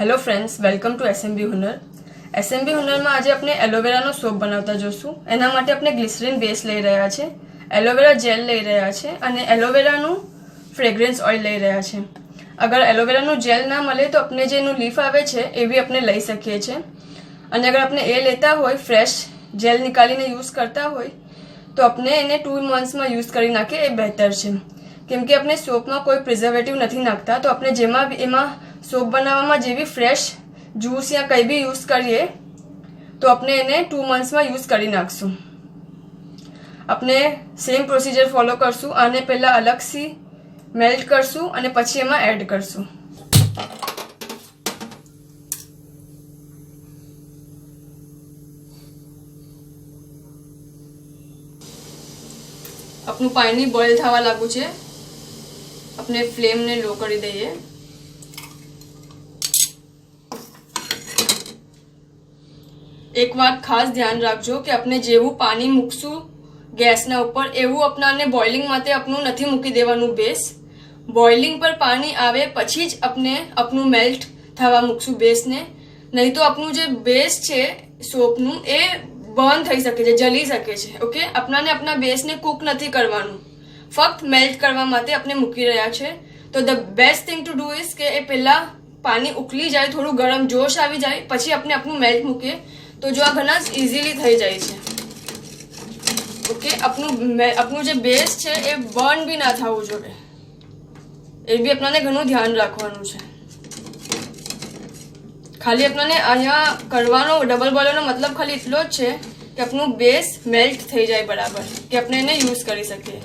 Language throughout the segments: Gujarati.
Hello friends, welcome to SMB Hunar. SMB હુનરમાં આજે આપણે એલોવેરાનો સોપ બનાવતા જોશું. એના માટે આપણે ગ્લિસરીન બેઝ લઈ રહ્યા છે, એલોવેરા જેલ લઈ રહ્યા છે અને એલોવેરાનું ફ્રેગ્રન્સ ઓઇલ લઈ રહ્યા છે. અગર એલોવેરાનું જેલ ના મળે તો આપણે જે એનું લીફ આવે છે એ બી આપણે લઈ શકીએ છીએ. અને અગર આપણે એ લેતા હોય ફ્રેશ જેલ નીકાળીને યુઝ કરતા હોય તો આપણે એને 2 મંથ્સમાં યુઝ કરી નાખીએ એ બહેતર છે. કેમ કે આપણે સોપમાં કોઈ પ્રિઝર્વેટિવ નથી નાખતા, તો આપણે જેમાં એમાં સોપ બનાવવામાં જેવી ફ્રેશ જ્યુસ યા કંઈ બી યુઝ કરીએ તો આપણે એને 2 મંથ્સમાં યુઝ કરી નાખશું. આપણે સેમ પ્રોસિજર ફોલો કરશું. આને પહેલાં અલગથી મેલ્ટ કરશું અને પછી એમાં એડ કરશું. આપણું પાણી બોઇલ થવા લાગ્યું છે. આપણે ફ્લેમને લો કરી દઈએ. એક વાત ખાસ ધ્યાન રાખજો કે આપણે જેવું પાણી મૂકશું ગેસના ઉપર એવું આપણાને બોઇલિંગ માટે આપણું નથી મૂકી દેવાનું બેઝ. બોઇલિંગ પર પાણી આવે પછી જ આપણે આપણું મેલ્ટ થવા મૂકશું બેઝને. નહીં તો આપણું જે બેઝ છે સોપનું એ બર્ન થઈ શકે છે, જલી શકે છે. ઓકે, આપણાને આપણા બેઝને કૂક નથી કરવાનું, ફક્ત મેલ્ટ કરવા માટે આપણે મૂકી રહ્યા છે. તો the best thing to do is કે એ પહેલાં પાણી ઉકળી જાય, થોડું ગરમ જોશ આવી જાય પછી આપણે આપણું મેલ્ટ મૂકીએ તો જો આ ઘણા જ ઇઝીલી થઈ જાય છે. ઓકે, આપણું જે બેઝ છે એ બર્ન બી ના થવું જોઈએ, એ બી આપણાને ઘણું ધ્યાન રાખવાનું છે. ખાલી આપણાને અહીંયા કરવાનો ડબલ બોઇલરનો મતલબ ખાલી એટલો જ છે કે આપણું બેઝ મેલ્ટ થઈ જાય બરાબર, કે આપણે એને યુઝ કરી શકીએ.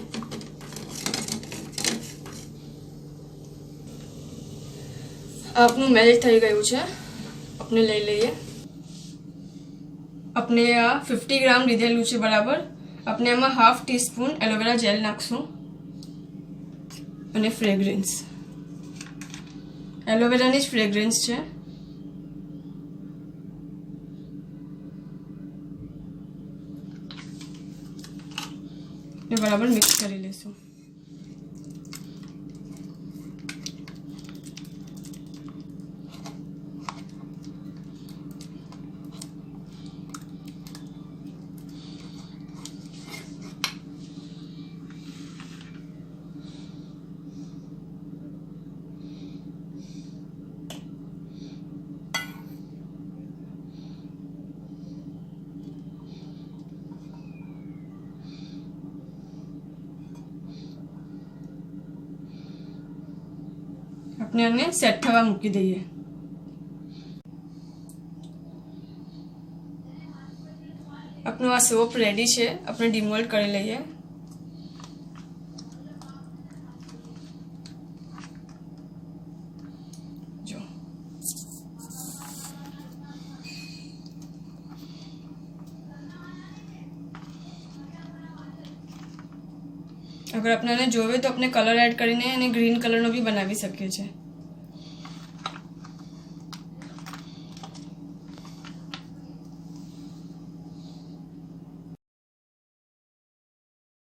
આપણું મેલ્ટ થઈ ગયું છે, આપણે લઈ લઈએ. આપણે આ 50 ગ્રામ લીધેલું છે બરાબર. આપણે એમાં ½ ટીસ્પૂન એલોવેરા જેલ નાખશું અને ફ્રેગ્રન્સ, એલોવેરાની જ ફ્રેગ્રન્સ છે. બરાબર મિક્સ કરી લઈશું. આપણે આને સેટ થવા મૂકી દઈએ. આપણું આ સોપ રેડી છે, આપણે ડિમોલ્ડ કરી લઈએ. જો અગર આપણને જોવે તો આપણે કલર એડ કરીને એને ગ્રીન કલરનો બી બનાવી શકીએ છીએ.